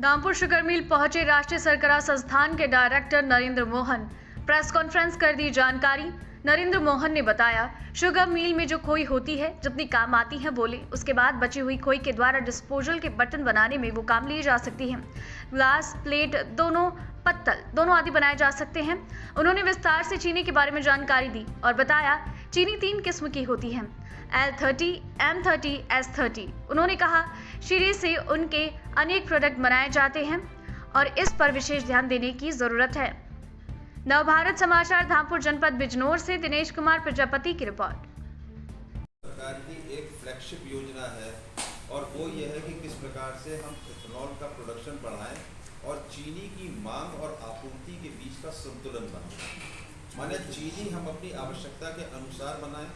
Dhampur sugar mill पहुंचे राष्ट्रीय सरकरा संस्थान के director Narendra Mohan. Press conference कर दी जानकारी। नरेंद्र मोहन ने बताया, शुगर मिल में जो खोई होती है, जितनी काम आती है बोले, उसके बाद बची हुई खोई के द्वारा डिस्पोजल के बर्तन बनाने में वो काम लिए जा सकती हैं। ग्लास, प्लेट, दोनों पत्तल दोनों आदि बनाए जा सकते हैं। उन्होंने विस्तार से चीनी के बारे में जानकारी दी और बताया, चीनी 3 किस्म की होती है, L30, M30, S30। उन्होंने कहा, शीरे से उनके अनेक प्रोडक्ट बनाए जाते हैं और इस पर विशेष ध्यान देने की जरूरत है। नवभारत समाचार धामपुर जनपद बिजनौर से दिनेश कुमार प्रजापति की रिपोर्ट। सरकार की एक फ्लैगशिप योजना है और वो ये है कि किस प्रकार से हम इथेनॉल का प्रोडक्शन बढ़ाएं और चीनी की मांग और आपूर्ति के बीच का संतुलन बनाएं। माने चीनी हम अपनी आवश्यकता के अनुसार बनाएं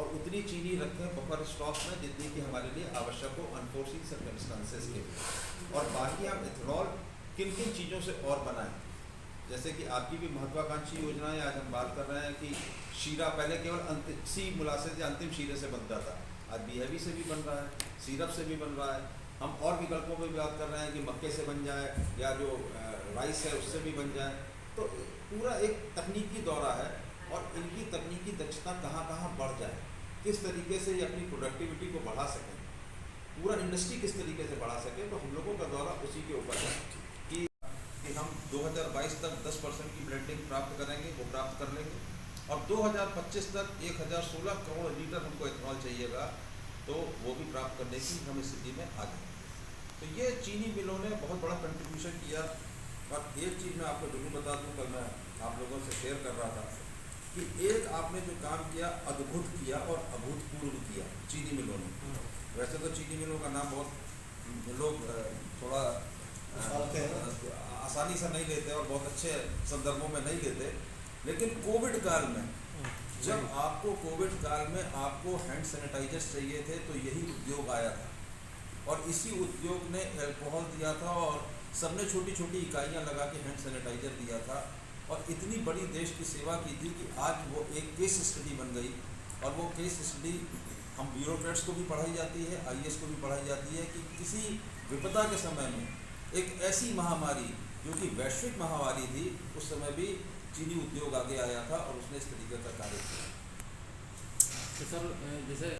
और उतनी चीनी रखें बफर स्टॉक में जितनी कि हमारे लिए आवश्यक हो अनफोर्सिंग सर्कमस्टांसेस के लिए। और बाकी हम इथेनॉल किन किन चीज़ों से और बनाएं, जैसे कि आपकी भी महत्वाकांक्षी योजना है। आज हम बात कर रहे हैं कि शीरा पहले केवल सी मुलासे से अंतिम शीरे से बनता था, आज बीहेवी से भी बन रहा है, सिरप से भी बन रहा है। हम और विकल्पों पर भी बात कर रहे हैं कि मक्के से बन जाए या जो राइस है उससे भी बन जाए। तो पूरा एक तकनीकी दौरा है और इनकी तकनीकी दक्षता कहाँ कहाँ बढ़ जाए, किस तरीके से ये अपनी प्रोडक्टिविटी को बढ़ा सकें, पूरा इंडस्ट्री किस तरीके से बढ़ा सके। तो हम लोगों का दौरा उसी के ऊपर है कि हम 2022 तक 10% की ब्लेंडिंग प्राप्त करेंगे, वो प्राप्त कर लेंगे और 2025 तक 1016 करोड़ लीटर हमको इथेनॉल चाहिएगा, तो वो भी प्राप्त करने की हम स्थिति में आ गए। तो ये चीनी मिलों ने बहुत बड़ा कंट्रीब्यूशन किया। और एक चीज़ मैं आपको जरूर बता दूँ, कल मैं आप लोगों से शेयर कर रहा था कि एक आपने जो काम किया अद्भुत किया और अभूतपूर्व किया चीनी मिलों ने। वैसे तो चीनी मिलों का नाम बहुत लोग थोड़ा आसानी से नहीं लेते और बहुत अच्छे संदर्भों में नहीं लेते, लेकिन कोविड काल में जब आपको कोविड काल में आपको हैंड सैनिटाइजर्स चाहिए थे तो यही उद्योग आया था और इसी उद्योग ने अल्कोहल दिया था और सबने छोटी छोटी इकाइयाँ लगा के हैंड सैनिटाइजर दिया था और इतनी बड़ी देश की सेवा की थी कि आज वो एक केस स्टडी बन गई। और वो केस स्टडी हम ब्यूरोक्रेट्स को भी पढ़ाई जाती है, IAS को भी पढ़ाई जाती है कि किसी विपदा के समय में एक ऐसी महामारी जो कि वैश्विक महामारी थी, उस समय भी चीनी उद्योग आगे आया था और उसने इस तरीके का कार्य किया। तो सर, जैसे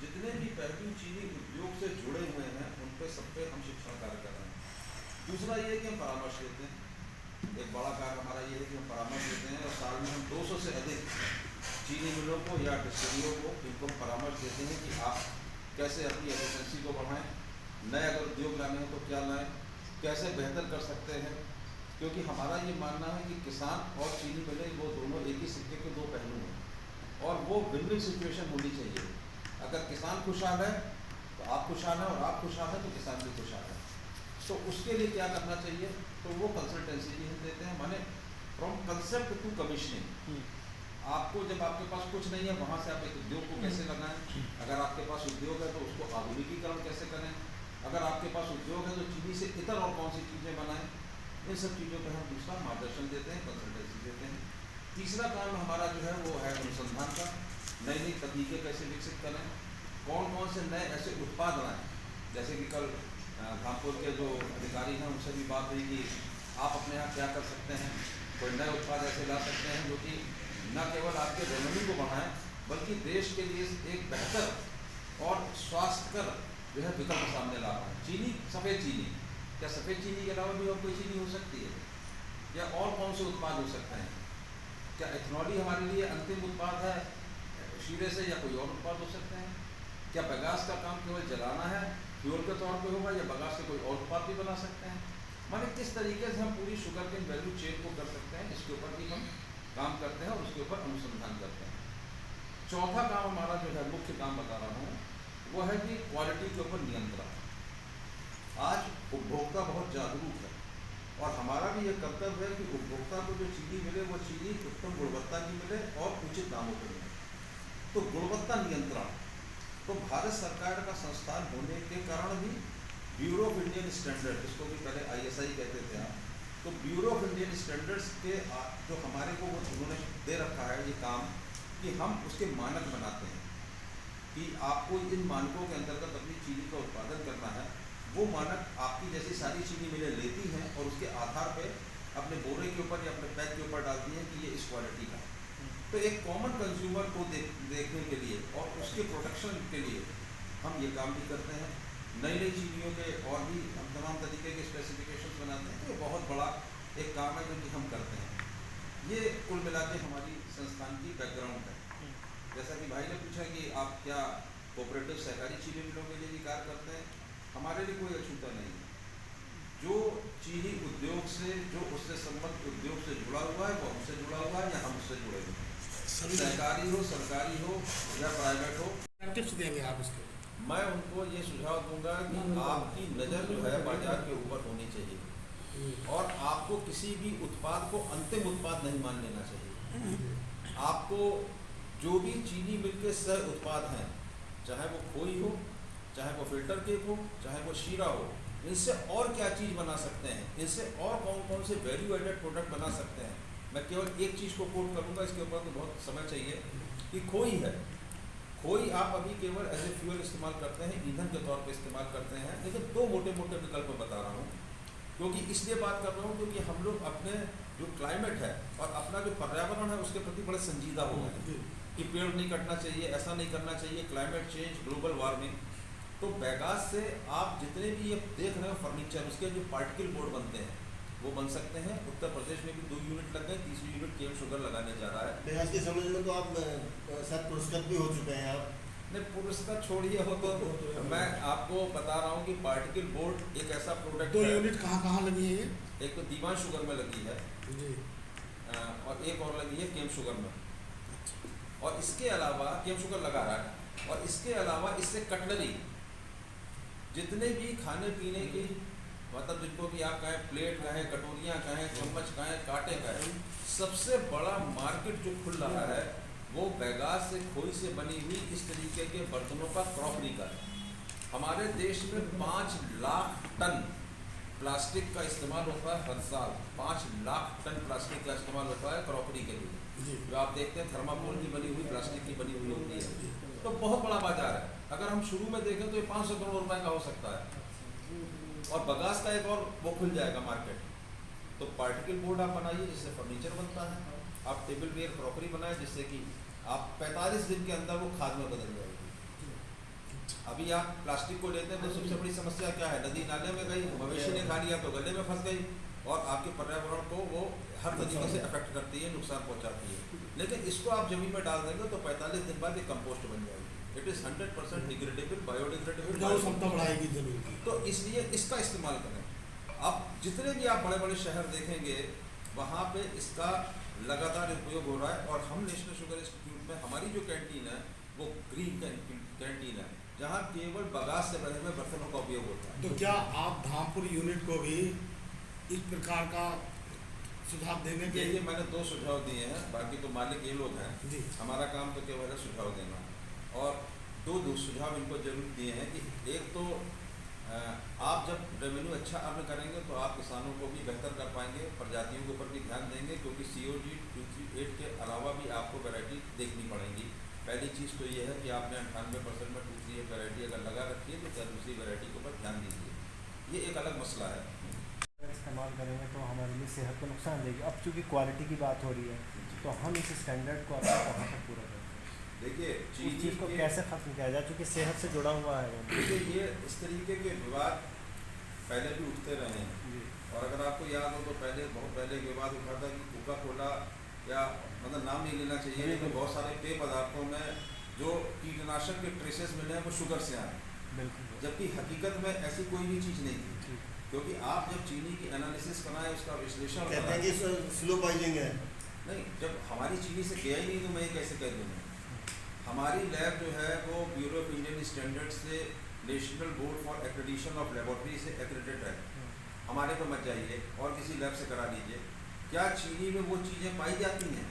जितने भी पहलू चीनी उद्योग से जुड़े हुए हैं उन पे सब पे हम शिक्षण कार्य कर रहे हैं। दूसरा ये है कि हम परामर्श देते हैं। एक बड़ा कार्य हमारा ये है कि हम परामर्श देते हैं और साल में हम 200 से अधिक चीनी मिलों को या डिस्टिलरियों को इनको परामर्श देते हैं कि आप कैसे अपनी एफिशिएंसी को बढ़ाएं, नए अगर उद्योग लाने हैं तो क्या लाएं, कैसे बेहतर कर सकते हैं। क्योंकि हमारा ये मानना है कि किसान और चीनी मिलें वो दोनों एक ही सिक्के के दो पहलू हैं और वो विन विन सिचुएशन होनी चाहिए। अगर किसान खुशहाल है तो आप खुशहाल हैं और आप खुशहाल हैं तो किसान भी खुशहाल है। तो उसके लिए क्या करना चाहिए, तो वो कंसल्टेंसी भी हम देते हैं। माने फ्रॉम कंसेप्ट टू कमीशनिंग। आपको जब आपके पास कुछ नहीं है वहाँ से आप एक उद्योग को कैसे लगाएं, अगर आपके पास उद्योग है तो उसको आधुनिकीकरण कैसे करें, अगर आपके पास उद्योग है तो चीनी से इतर और कौन सी चीज़ें बनाएं, इन सब चीज़ों पर हम दूसरा मार्गदर्शन देते हैं, कंसल्टेंसी देते हैं। तीसरा काम हमारा जो है वो है अनुसंधान का, नई नई तकनीकें कैसे विकसित करें, कौन कौन से नए ऐसे उत्पाद लाएँ। जैसे कि कल धामपुर के जो अधिकारी हैं उनसे भी बात हुई कि आप अपने यहाँ क्या कर सकते हैं, कोई नए उत्पाद ऐसे ला सकते हैं जो कि न केवल आपके रेवेन्यू को बढ़ाएं बल्कि देश के लिए एक बेहतर और स्वास्थ्यकर जो है विकल्प सामने ला पाएँ। चीनी, सफ़ेद चीनी, क्या सफ़ेद चीनी के अलावा भी और कोई चीनी हो सकती है, या और कौन से उत्पाद हो सकते हैं? क्या इथेनॉल ही हमारे लिए अंतिम उत्पाद है शीरे से, या कोई और उत्पाद हो सकते हैं? क्या बगास का काम केवल जलाना है, फ्यूल के तौर पे होगा, या बगास से कोई और उत्पाद भी बना सकते हैं? माने किस तरीके से हम पूरी शुगर केन वैल्यू चेन को कर सकते हैं, इसके ऊपर भी हम काम करते हैं और उसके ऊपर अनुसंधान करते हैं। चौथा काम हमारा जो है, मुख्य काम बता रहा हूँ, वो है कि क्वालिटी के ऊपर नियंत्रण। आज उपभोक्ता बहुत जागरूक है और हमारा भी ये कर्तव्य है कि उपभोक्ता को जो चीनी मिले वो चीनी उत्तम गुणवत्ता की मिले और उचित दामों पर मिले। तो गुणवत्ता नियंत्रण, तो भारत सरकार का संस्थान होने के कारण भी ब्यूरो ऑफ इंडियन स्टैंडर्ड, जिसको भी पहले ISI कहते थे आप, तो ब्यूरो ऑफ इंडियन स्टैंडर्ड्स के जो हमारे को वो उन्होंने दे रखा है ये काम कि हम उसके मानक बनाते हैं कि आपको इन मानकों के अंतर्गत अपनी चीनी का उत्पादन करना है। वो मानक आपकी जैसी सारी चीनी मिलें लेती हैं और उसके आधार पे अपने बोरे के ऊपर या अपने पैक के ऊपर डालती हैं कि ये इस क्वालिटी का है। तो एक कॉमन कंज्यूमर को देखने के लिए और उसके प्रोटेक्शन के लिए हम ये काम भी करते हैं। नई नई चीनियों के और भी हम तमाम तरीके के स्पेसिफिकेशंस बनाते हैं। तो ये बहुत बड़ा एक काम है जो कि हम करते हैं। ये कुल मिला के हमारी संस्थान की बैकग्राउंड है। जैसा कि भाई ने पूछा कि आप क्या कोऑपरेटिव सहकारी चीनी मिलों के लिए भी कार्य करते हैं, हमारे लिए कोई अछूता नहीं है। जो चीनी उद्योग से, जो उससे संबंधित उद्योग से जुड़ा हुआ है वो हमसे जुड़ा हुआ है या हम उससे जुड़े हुए हैं, सहकारी हो, सरकारी हो या प्राइवेट हो। टिप्स देंगे आप इसके? मैं उनको ये सुझाव दूंगा कि आपकी नज़र जो है बाजार के ऊपर होनी चाहिए और आपको किसी भी उत्पाद को अंतिम उत्पाद नहीं मान लेना चाहिए। आपको जो भी चीनी मिल के सह उत्पाद हैं, चाहे वो खोई हो, चाहे वो फिल्टर केक हो, चाहे वो शीरा हो, इनसे और क्या चीज़ बना सकते हैं, इनसे और कौन कौन से वैल्यू एडेड प्रोडक्ट बना सकते हैं। मैं केवल एक चीज़ को कोट करूँगा, इसके ऊपर तो बहुत समय चाहिए, कि खोई है। खोई आप अभी केवल एज ए फ्यूल इस्तेमाल करते हैं, ईंधन के तौर पे इस्तेमाल करते हैं। लेकिन दो मोटे मोटे विकल्प बता रहा हूँ, क्योंकि इसलिए बात कर रहा हूँ क्योंकि हम लोग अपने जो क्लाइमेट है और अपना जो पर्यावरण है उसके प्रति बड़े संजीदा हो गए हैं कि पेड़ नहीं कटना चाहिए, ऐसा नहीं करना चाहिए, क्लाइमेट चेंज, ग्लोबल वार्मिंग। तो बैगास से आप जितने भी ये देख रहे हो फर्नीचर, उसके जो पार्टिकल बोर्ड बनते हैं वो बन सकते हैं। उत्तर प्रदेश में भी 2 यूनिट लग गए, 3री यूनिट केम शुगर लगाने जा रहा है। बैगास के समझ में तो आप शायद पुरस्कृत भी हो चुके हैं आप। नहीं, पुरस्कार छोड़िए, हो तो मैं आपको बता रहा हूँ कि पार्टिकल बोर्ड एक ऐसा प्रोडक्ट 2 है। यूनिट कहाँ लगी है ये? एक तो दीवान शुगर में लगी है जी, और एक और लगी है केम शुगर में। और इसके अलावा केम शुगर लगा रहा है, और इसके अलावा इससे कटलरी, जितने भी खाने पीने की, मतलब जिनको कि आप कहें प्लेट कहें, कटोरियाँ कहें, चम्मच कहें, कांटे कहें, सबसे बड़ा मार्केट जो खुल रहा है वो बैगास से, खोई से बनी हुई इस तरीके के बर्तनों का, क्रॉकरी का है। हमारे देश में 5 लाख टन प्लास्टिक का इस्तेमाल होता है हर साल। 5 लाख टन प्लास्टिक का इस्तेमाल होता है क्रॉकरी के लिए। जो आप देखते हैं थर्माकोल की बनी हुई, प्लास्टिक की बनी हुई होती है। तो बहुत बड़ा बाजार है। अगर हम शुरू में देखें तो ये 500 करोड़ रुपए का हो सकता है, और बगास का एक और वो खुल जाएगा मार्केट। तो पार्टिकल बोर्ड आप बनाइए जिससे फर्नीचर बनता है, आप टेबल वेयर क्रॉकरी बनाए जिससे कि आप 45 दिन के अंदर वो खाद में बदल जाएगी। अभी आप प्लास्टिक को लेते हैं तो सबसे बड़ी समस्या क्या है, नदी नाले में गई, मवेशी ने खा लिया तो गले में फंस गई, और आपके पर्यावरण को वो हर तरीके से अफेक्ट करती है, नुकसान पहुंचाती है। लेकिन इसको आप जमीन में डाल देंगे तो 45 दिन बाद ये कंपोस्ट बन जाएगी। इट इज़ 100% डिग्रेडेबल, बायोडिग्रेडेबल, क्षमता बढ़ाएगी जमीन की। तो इसलिए इसका इस्तेमाल करें। अब जितने भी आप बड़े बड़े शहर देखेंगे वहाँ पे इसका लगातार उपयोग हो रहा है। और हम नेशनल शुगर इंस्टीट्यूट में हमारी जो कैंटीन है वो ग्रीन कैंटीन है, जहाँ केवल बगास से बने हुए बर्तनों का उपयोग होता है। तो क्या आप धामपुर यूनिट को भी इस प्रकार का सुझाव देंगे? ये मैंने 2 सुझाव दिए हैं, बाकी तो मालिक ये लोग हैं जी। हमारा काम तो केवल है सुझाव देना। और दो सुझाव इनको जरूर दिए हैं कि एक तो आप जब रेवेन्यू अच्छा अर्न करेंगे तो आप किसानों को भी बेहतर कर पाएंगे, प्रजातियों के ऊपर भी ध्यान देंगे, क्योंकि COG 238 के अलावा भी आपको वैरायटी देखनी पड़ेगी। पहली चीज़ तो ये है कि आपने 98% में 238 वैरायटी अगर लगा रखी है तो क्या दूसरी वैरायटी के ऊपर ध्यान दीजिए, ये एक अलग मसला है। इस्तेमाल करेंगे तो हमारे लिए सेहत को नुकसान देगी। अब चूँकि क्वालिटी की बात हो रही है तो हम इस स्टैंडर्ड को अपना कहाँ तक पूरा करेंगे? देखिए उस चीज़ को कैसे ख़त्म किया जाए, चूँकि सेहत से जुड़ा हुआ है वो। देखिए ये इस तरीके के विवाद पहले भी उठते रहे हैं, और अगर आपको याद हो तो बहुत पहले विवाद उठा था कि कोका कोला, या मतलब नाम नहीं लेना चाहिए, लेकिन बहुत सारे पेय पदार्थों में जो कीटनाशक के ट्रेसेस मिले हैं वो शुगर से आए, बिल्कुल। जबकि हकीकत में ऐसी कोई भी चीज़ नहीं थी। क्योंकि आप जब चीनी की एनालिसिस बनाए, उसका विश्लेषण कहते हैं कि स्लो पॉइजनिंग है। नहीं, जब हमारी चीनी से गया ही नहीं तो मैं कैसे कह दूँगा। हमारी लैब जो है वो ब्यूरो ऑफ इंडियन स्टैंडर्ड से, national board for accreditation of laboratory से एक्रेडिटेड है। हमारे को मत जाइए और किसी लैब से करा लीजिए। क्या चीनी में वो चीज़ें पाई जाती हैं?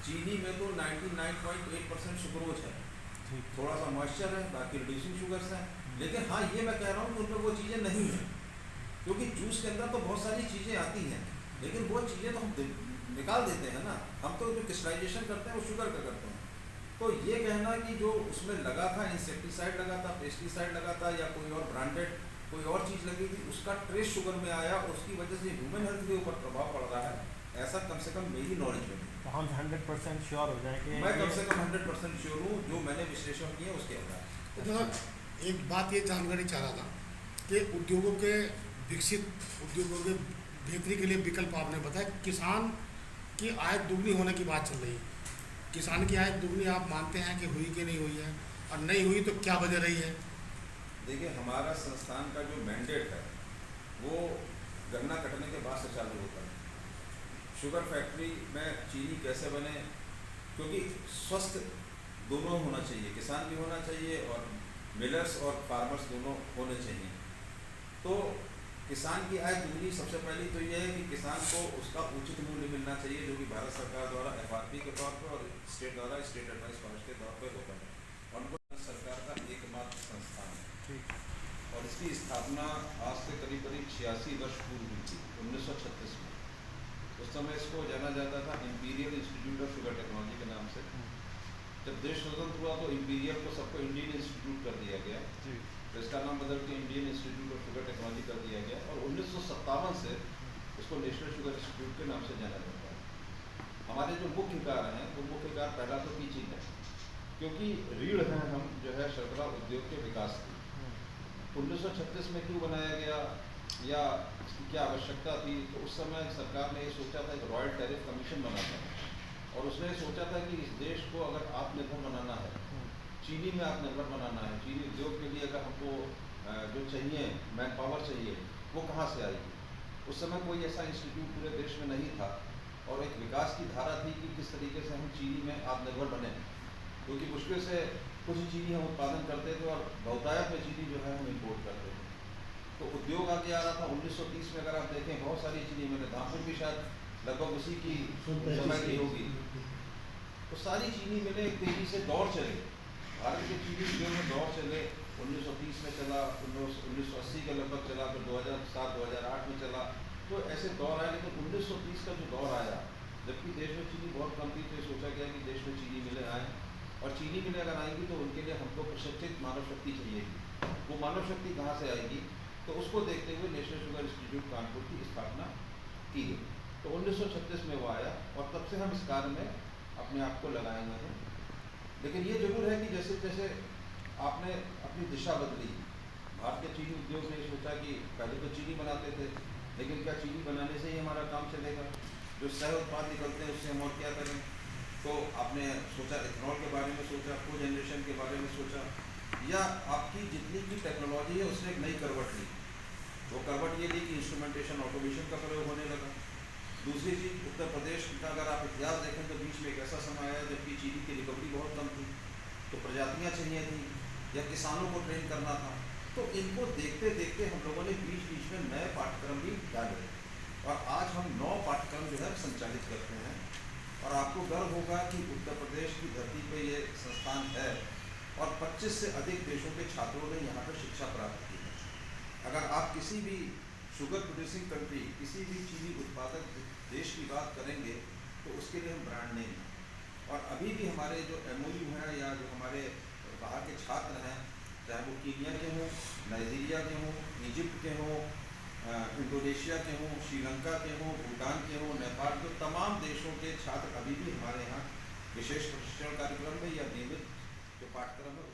चीनी में तो 99.8% सुक्रोज है, थोड़ा सा मॉइस्चर है, बाकी रिड्यूसिंग शुगर्स हैं। लेकिन हाँ, ये मैं कह रहा हूँ कि उनमें वो चीज़ें नहीं हैं, क्योंकि जूस के अंदर तो बहुत सारी चीज़ें आती हैं, लेकिन वो चीज़ें तो हम निकाल देते हैं ना। हम तो जो क्रिस्टलाइजेशन करते हैं वो शुगर का करते हैं। तो ये कहना कि जो उसमें लगा था, इंसेक्टिसाइड लगा था, पेस्टिसाइड लगा था, या कोई और ब्रांडेड कोई और चीज़ लगेगी, उसका ट्रेस शुगर में आया, उसकी वजह से ह्यूमन हेल्थ के ऊपर प्रभाव पड़ रहा है, ऐसा कम से कम मेरी नॉलेज में नहीं। तो हम 100% श्योर हो जाए कि मैं कम से कम 100% श्योर हूँ, जो मैंने विश्लेषण किया उसके आधार। तो जनाब एक बात ये जानकारी चाह रहा था कि उद्योगों के विकसित उद्योगों के बेहतरी के लिए विकल्प आपने बताया, किसान की आय दुगनी होने की बात चल रही है। किसान की आय दुगनी आप मानते हैं कि हुई कि नहीं हुई है, और नहीं हुई तो क्या वजह रही है? देखिए, हमारा संस्थान का जो मैंडेट है वो गन्ना कटने के बाद से चालू होता है। शुगर फैक्ट्री में चीनी कैसे बने, क्योंकि स्वस्थ दोनों होना चाहिए, किसान भी होना चाहिए और मिलर्स और फार्मर्स दोनों होने चाहिए। तो किसान की आय दुगनी सबसे पहली तो ये है कि किसान को उसका उचित मूल्य मिलना चाहिए, जो कि भारत सरकार द्वारा FRP के तौर पर और स्टेट द्वारा स्टेट एडवाइस फॉरेस्ट के तौर पर होता है। और वो सरकार का एकमात्र संस्थान है और इसकी स्थापना आज से करीब 86 वर्ष पूर्व हुई थी, 1936 में। उस समय इसको जाना जाता था imperial institute of sugar technology के नाम से। जब देश स्वतंत्र हुआ तो इंपीरियल को सबको इंडियन इंस्टीट्यूट कर दिया गया, तो इसका नाम बदल के Indian institute of sugar technology कर दिया गया और 1957 से इसको नेशनल शुगर इंस्टीट्यूट के नाम से जाना जाता है। हमारे जो मुख्य कार्य हैं वो मुख्य कार्य पहला तो टीचिंग है, क्योंकि रीढ़ हैं हम जो है शर्करा उद्योग के विकास की। 1936 में क्यों बनाया गया या इसकी क्या आवश्यकता थी, तो उस समय सरकार ने ये सोचा था, एक रॉयल टैरिफ कमीशन बनाना था और उसने सोचा था कि इस देश को अगर आत्मनिर्भर बनाना है, चीनी में आत्मनिर्भर बनाना है, चीनी उद्योग के लिए अगर हमको जो चाहिए मैन पावर चाहिए वो कहाँ से आएगी। उस समय कोई ऐसा इंस्टीट्यूट पूरे देश में नहीं था और एक विकास की धारा थी कि किस तरीके से हम चीनी में आत्मनिर्भर बने, क्योंकि मुश्किल से कुछ चीनी हम उत्पादन करते थे और बहुतायत में चीनी जो है हम इम्पोर्ट करते थे। तो उद्योग आगे आ रहा था। 1930 में अगर आप देखें बहुत सारी चीनी, मैंने धामपुर भी शायद लगभग उसी की समय की होगी, तो सारी चीनी मिले तेजी से दौर चले, भारत के चीनी उद्योग में दौर चले। 1930 में चला, 1980 के लगभग चला, फिर 2007-2008 में चला, तो ऐसे दौर आए। लेकिन 1930 का जो दौर आया, जबकि देश में चीनी बहुत कम थी, तो सोचा गया कि देश में चीनी मिलें आए और चीनी मिलें अगर आएंगी तो उनके लिए हमको प्रशिक्षित मानव शक्ति चाहिएगी। वो मानव शक्ति कहाँ से आएगी, तो उसको देखते हुए नेशनल शुगर इंस्टीट्यूट कानपुर की स्थापना की गई। तो 1936 में वो आया और तब से हम इस कार्य में अपने आप को लगाए हुए हैं। लेकिन ये जरूर है कि जैसे जैसे आपने अपनी दिशा बदली, भारत के चीनी उद्योग ने सोचा कि पहले तो चीनी बनाते थे, लेकिन क्या चीनी बनाने से ही हमारा काम चलेगा, जो सह उत्पाद निकलते हैं उससे हम और क्या करें। तो आपने सोचा इथेनॉल के बारे में, सोचा को जनरेशन के बारे में सोचा, या आपकी जितनी भी टेक्नोलॉजी है उसने एक नई करवट ली। वो करवट ये ली कि इंस्ट्रूमेंटेशन ऑटोमेशन का प्रयोग होने लगा। दूसरी चीज़, उत्तर प्रदेश का अगर आप इतिहास देखें तो बीच में एक ऐसा समय आया जबकि चीनी की रिकवरी बहुत कम थी, तो प्रजातियाँ चाहिए थी या किसानों को ट्रेन करना था। तो इनको देखते देखते हम लोगों ने बीच बीच में नए पाठ्यक्रम भी डाले और आज हम 9 पाठ्यक्रम जो है संचालित करते हैं। और आपको गर्व होगा कि उत्तर प्रदेश की धरती पे ये संस्थान है और 25 से अधिक देशों के छात्रों ने यहाँ पर शिक्षा प्राप्त की है। अगर आप किसी भी शुगर प्रोड्यूसिंग कंट्री, किसी भी चीनी उत्पादक देश की बात करेंगे तो उसके लिए हम ब्रांड नेम हैं। और अभी भी हमारे जो MOU हैं या जो हमारे बाहर के छात्र हैं, चाहे वो कीनिया के हों, नाइजीरिया के हों, इजिप्ट के हों, इंडोनेशिया के हों, श्रीलंका के हों, भूटान के हों, नेपाल के, तमाम देशों के छात्र अभी भी हमारे यहाँ विशेष प्रशिक्षण कार्यक्रम में या नियमित जो पाठ्यक्रम है